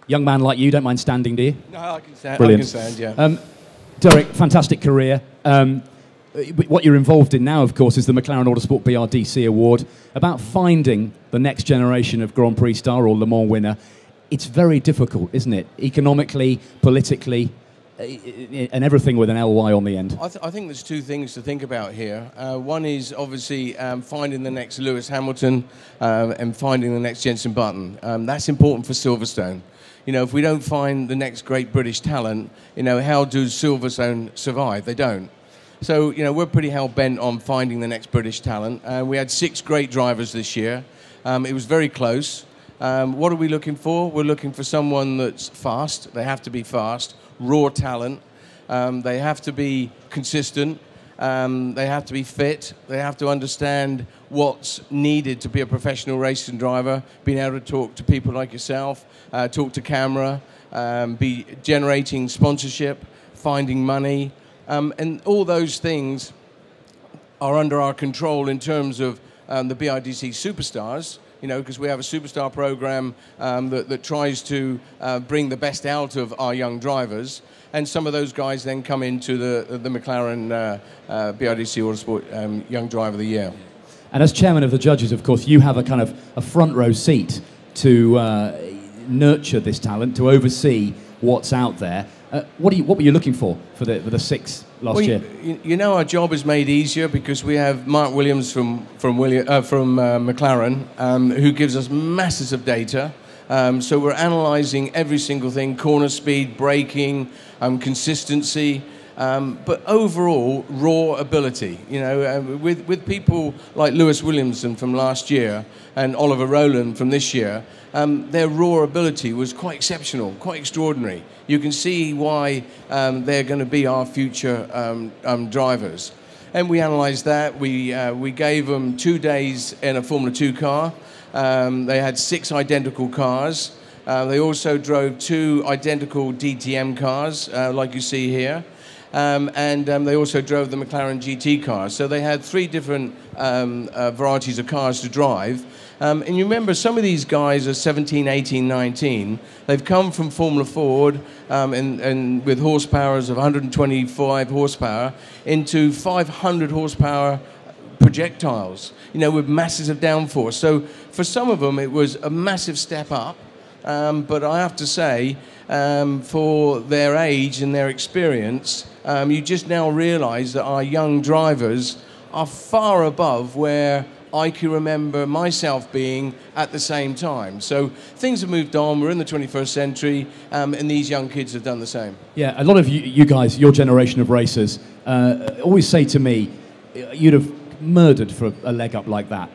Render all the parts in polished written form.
Young man like you, don't mind standing, do you? No, I can stand. Brilliant. I can stand, yeah. Derek, fantastic career. What you're involved in now, of course, is the McLaren AUTOSPORT BRDC Award, about finding the next generation of Grand Prix star or Le Mans winner. It's very difficult, isn't it? Economically, politically, and everything with an LY on the end. I think there's two things to think about here. One is obviously finding the next Lewis Hamilton and finding the next Jenson Button. That's important for Silverstone. You know, if we don't find the next great British talent, you know, how does Silverstone survive? They don't. So, you know, we're pretty hell-bent on finding the next British talent. We had 6 great drivers this year. It was very close. What are we looking for? We're looking for someone that's fast. They have to be fast. Raw talent. They have to be consistent. They have to be fit. They have to understand what's needed to be a professional racing driver, being able to talk to people like yourself, talk to camera, be generating sponsorship, finding money, and all those things are under our control in terms of the BRDC Superstars. You know, because we have a superstar program that tries to bring the best out of our young drivers, and some of those guys then come into the McLaren BRDC AUTOSPORT Young Driver of the Year. And as chairman of the judges, of course, you have a kind of a front row seat to nurture this talent, to oversee what's out there. What were you looking for the 6 last year? You know, our job is made easier because we have Mark Williams from McLaren, who gives us masses of data. So we're analysing every single thing: corner speed, braking, consistency, but overall raw ability. You know, with people like Lewis Williamson from last year and Oliver Rowland from this year, their raw ability was quite exceptional, quite extraordinary. You can see why they're going to be our future drivers. And we analysed that. We gave them 2 days in a Formula 2 car. They had 6 identical cars. They also drove 2 identical DTM cars, like you see here. And they also drove the McLaren GT cars. So they had 3 different varieties of cars to drive. And you remember, some of these guys are 17, 18, 19. They've come from Formula Ford and with horsepowers of 125 horsepower into 500 horsepower projectiles, you know, with masses of downforce. So for some of them, it was a massive step up. But I have to say, for their age and their experience, you just now realise that our young drivers are far above where I can remember myself being at the same time. So things have moved on. We're in the 21st century, and these young kids have done the same. Yeah, a lot of you guys, your generation of racers, always say to me, you'd have murdered for a leg up like that,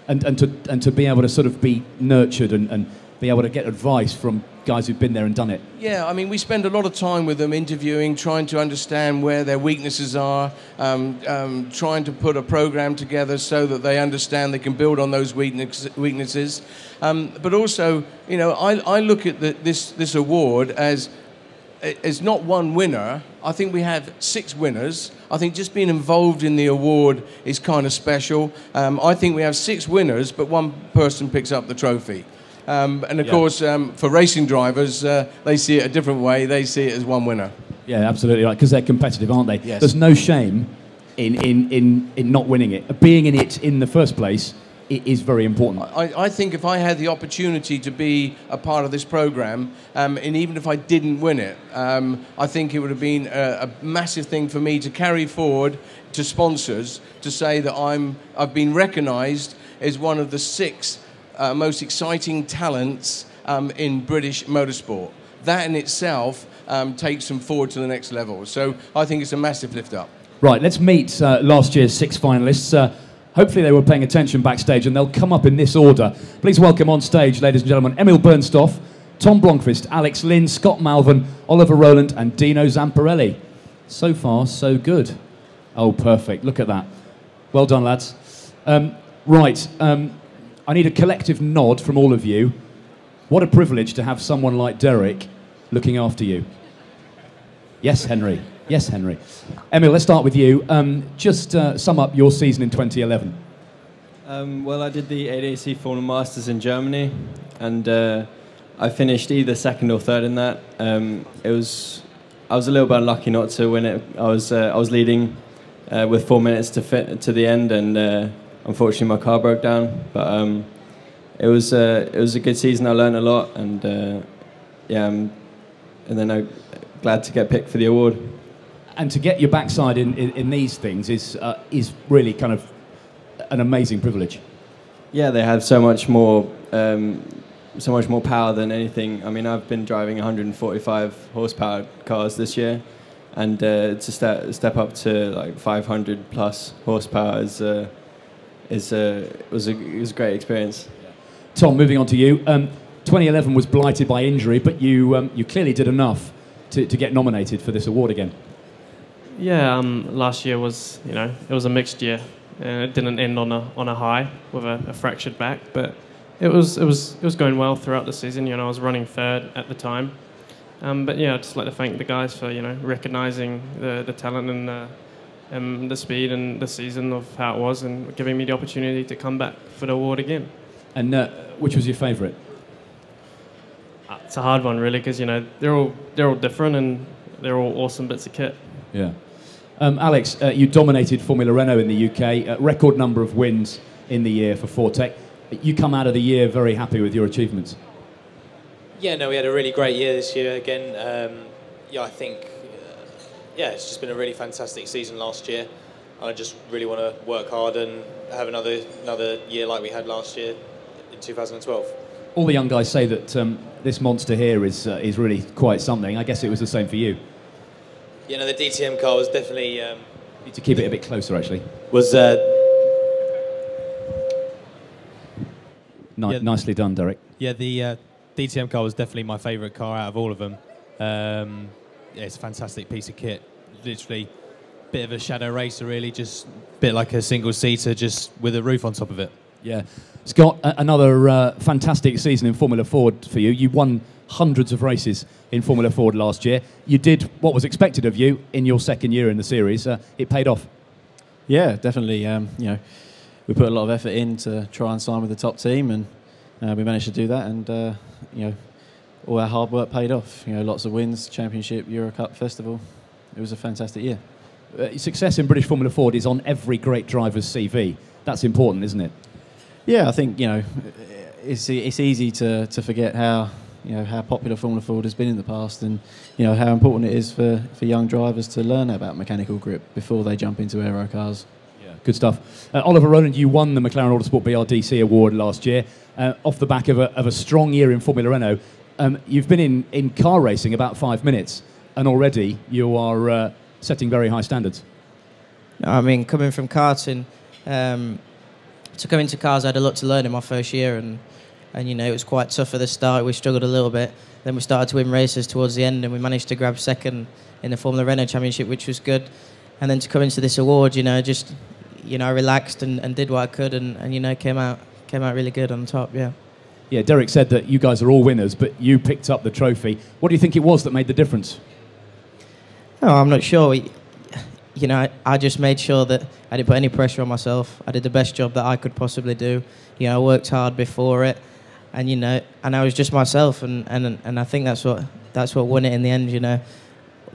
and to be able to sort of be nurtured and be able to get advice from guys who've been there and done it. Yeah, I mean, we spend a lot of time with them interviewing, trying to understand where their weaknesses are, trying to put a program together so that they understand they can build on those weaknesses. But also, you know, I look at this award as not one winner. I think we have 6 winners. I think just being involved in the award is kind of special. I think we have 6 winners, but 1 person picks up the trophy. And of course, for racing drivers, they see it a different way. They see it as 1 winner. Yeah, absolutely right, because they're competitive, aren't they? Yes. There's no shame in not winning it. Being in it in the first place is very important. I think if I had the opportunity to be a part of this program, and even if I didn't win it, I think it would have been a massive thing for me to carry forward to sponsors to say that I've been recognised as one of the 6 most exciting talents in British motorsport. That in itself takes them forward to the next level. So I think it's a massive lift up. Right, let's meet last year's 6 finalists. Hopefully they were paying attention backstage, and they'll come up in this order. Please welcome on stage, ladies and gentlemen, Emil Bernstoff, Tom Blomqvist, Alex Lynn, Scott Malvern, Oliver Rowland and Dino Zamparelli. So far, so good. Oh, perfect. Look at that. Well done, lads. Right. I need a collective nod from all of you. What a privilege to have someone like Derek looking after you. Yes, Henry. Yes, Henry. Emil, let's start with you. Just sum up your season in 2011. Well, I did the ADAC Formula Masters in Germany, and I finished either second or third in that. I was a little bit unlucky not to win it. I was leading with 4 minutes to fit to the end, and unfortunately my car broke down. But it was a good season. I learned a lot, and yeah, and then I'm glad to get picked for the award. And to get your backside in these things is really kind of an amazing privilege. Yeah, they have so much more power than anything. I mean, I've been driving 145 horsepower cars this year, and to step up to like 500 plus horsepower was a great experience. Tom, moving on to you. 2011 was blighted by injury, but you clearly did enough to get nominated for this award again. Yeah, last year was, it was a mixed year, and it didn't end on a high with a fractured back, but it was going well throughout the season. I was running third at the time, but yeah, I'd just like to thank the guys for recognising the talent and the speed and the season of how it was, and giving me the opportunity to come back for the award again. And which was your favourite? It's a hard one, really, because they're all different and they're all awesome bits of kit. Yeah. Alex, you dominated Formula Renault in the UK, a record number of wins in the year for Fortec. You come out of the year very happy with your achievements. Yeah, no, we had a really great year this year again. Yeah, I think, it's just been a really fantastic season last year. I just really want to work hard and have another year like we had last year in 2012. All the young guys say that this monster here is really quite something. I guess it was the same for you. Yeah, no, the DTM car was definitely... Need to keep it a bit closer, actually. Was... Nicely done, Derek. Yeah, the DTM car was definitely my favourite car out of all of them. Yeah, it's a fantastic piece of kit. Literally, bit of a shadow racer, really, just a bit like a single-seater, just with a roof on top of it. Yeah. Scott, another fantastic season in Formula Ford for you. You won hundreds of races in Formula Ford last year. You did what was expected of you in your second year in the series. It paid off. Yeah, definitely. We put a lot of effort in to try and sign with the top team, and we managed to do that. And all our hard work paid off. Lots of wins, Championship, Euro Cup, Festival. It was a fantastic year. Success in British Formula Ford is on every great driver's CV. That's important, isn't it? Yeah, I think it's easy to forget how popular Formula Ford has been in the past, and how important it is for young drivers to learn about mechanical grip before they jump into aero cars. Yeah, good stuff. Oliver Rowland, you won the McLaren AUTOSPORT BRDC Award last year off the back of a strong year in Formula Renault. You've been in car racing about 5 minutes, and already you are setting very high standards. I mean, coming from karting, to come into cars, I had a lot to learn in my first year, and it was quite tough at the start. We struggled a little bit. Then we started to win races towards the end, and we managed to grab second in the Formula Renault Championship, which was good. And then to come into this award, I relaxed and did what I could, and came out really good on top. Yeah. Yeah, Derek said that you guys are all winners, but you picked up the trophy. What do you think it was that made the difference? No, I'm not sure. I just made sure that I didn't put any pressure on myself. I did the best job that I could possibly do. I worked hard before it, and I was just myself, and I think that's what won it in the end.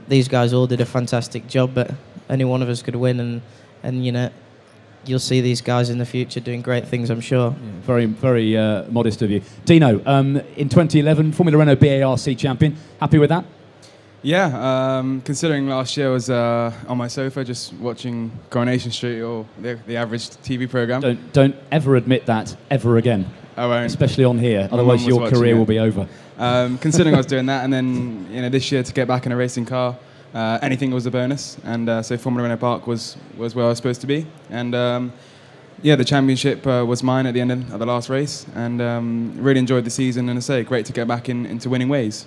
These guys all did a fantastic job, but any one of us could win, and you'll see these guys in the future doing great things, I'm sure. Yeah, very, very modest of you. Dino, in 2011, Formula Renault BARC champion. Happy with that? Yeah, considering last year I was on my sofa just watching Coronation Street or the average TV programme. Don't ever admit that ever again. I won't. Especially on here, otherwise your career will be over. Considering I was doing that, and then this year to get back in a racing car, anything was a bonus. And so Formula Renault Park was where I was supposed to be. And the championship was mine at the end of the last race, and really enjoyed the season. And I say, great to get back into winning ways.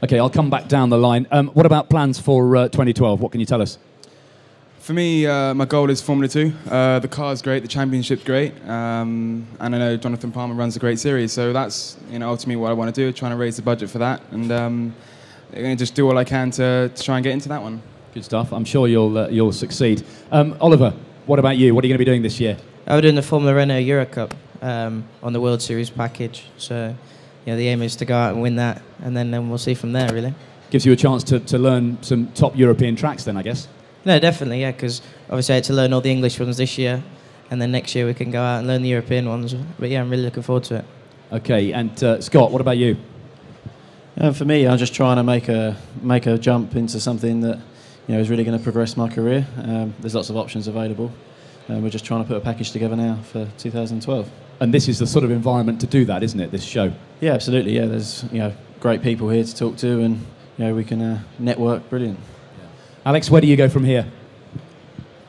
Okay, I'll come back down the line. What about plans for 2012? What can you tell us? For me, my goal is Formula 2. The car's great, the championship's great, and I know Jonathan Palmer runs a great series, so that's ultimately what I want to do, trying to raise the budget for that, and just do all I can to try and get into that one. Good stuff. I'm sure you'll succeed. Oliver, what about you? What are you going to be doing this year? I was doing the Formula Renault Euro Cup on the World Series package, so the aim is to go out and win that, and then we'll see from there, really. Gives you a chance to learn some top European tracks then, I guess. No, definitely, yeah, because obviously I had to learn all the English ones this year, and then next year we can go out and learn the European ones. But yeah, I'm really looking forward to it. Okay, and Scott, what about you? For me, I'm just trying to make a jump into something that is really going to progress my career. There's lots of options available. We're just trying to put a package together now for 2012. And this is the sort of environment to do that, isn't it, this show? Yeah, absolutely, yeah. There's great people here to talk to, and we can network. Brilliant. Alex, where do you go from here?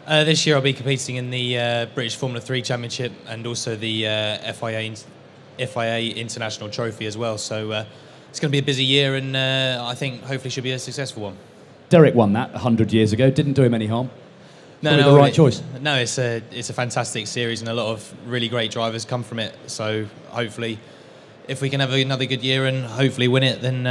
This year I'll be competing in the British Formula 3 Championship and also the FIA International Trophy as well. So it's going to be a busy year, and I think hopefully should be a successful one. Derek won that 100 years ago. Didn't do him any harm. No, the right choice. No, it's a fantastic series, and a lot of really great drivers come from it. So hopefully, if we can have another good year and hopefully win it, then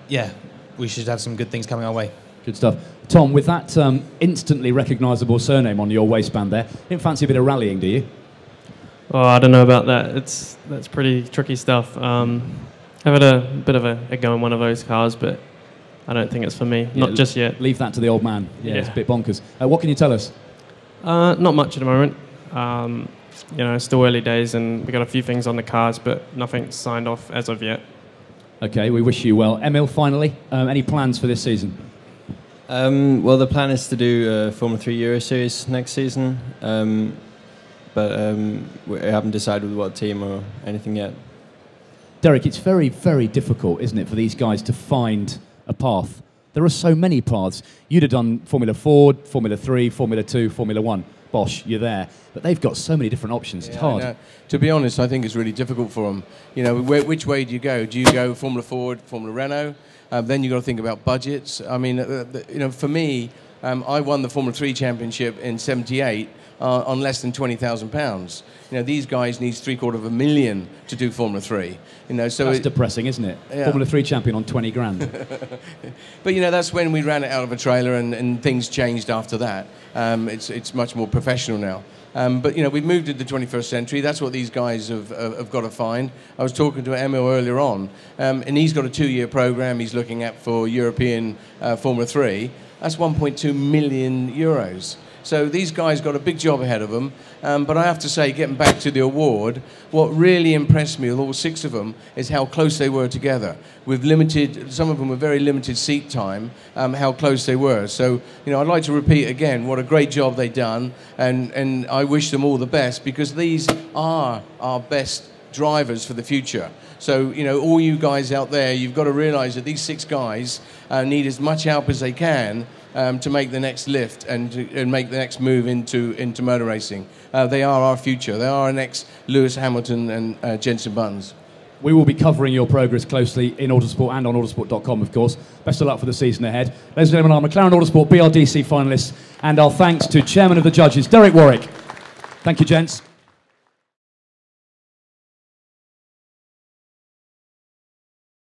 yeah, we should have some good things coming our way. Good stuff. Tom, with that instantly recognisable surname on your waistband there, didn't fancy a bit of rallying, do you? Oh, I don't know about that. That's pretty tricky stuff. I've had a bit of a go in one of those cars, but I don't think it's for me. Not just yet. Leave that to the old man. Yeah, it's a bit bonkers. What can you tell us? Not much at the moment. It's still early days, and we've got a few things on the cars, but nothing's signed off as of yet. Okay, we wish you well. Emil, finally, any plans for this season? Well, the plan is to do a Formula 3 Euro Series next season, but we haven't decided what team or anything yet. Derek, it's very, very difficult, isn't it, for these guys to find a path? There are so many paths. You'd have done Formula Ford, Formula 3, Formula 2, Formula 1. Bosh, you're there. But they've got so many different options. It's hard. To be honest, I think it's really difficult for them. Which way do you go? Do you go Formula Ford, Formula Renault? Then you've got to think about budgets. I mean, for me, I won the Formula 3 Championship in '78 on less than £20,000. These guys need $750,000 to do Formula 3. So that's depressing, isn't it? Yeah. Formula 3 champion on 20 grand. But that's when we ran it out of a trailer, and things changed after that. It's much more professional now. But we've moved into the 21st century. That's what these guys have got to find. I was talking to Emil earlier on, and he's got a 2-year program he's looking at for European Formula 3. That's 1.2 million euros. So these guys got a big job ahead of them. But I have to say, getting back to the award, what really impressed me with all 6 of them is how close they were together. With some of them with very limited seat time, how close they were. So, I'd like to repeat again what a great job they've done, and I wish them all the best, because these are our best drivers for the future. So, all you guys out there, you've got to realise that these 6 guys need as much help as they can to make the next lift and make the next move into motor racing. They are our future. They are our next Lewis Hamilton and Jenson Buttons. We will be covering your progress closely in Autosport and on Autosport.com, of course. Best of luck for the season ahead. Ladies and gentlemen, our McLaren Autosport BRDC finalists, and our thanks to Chairman of the Judges, Derek Warwick. Thank you, gents.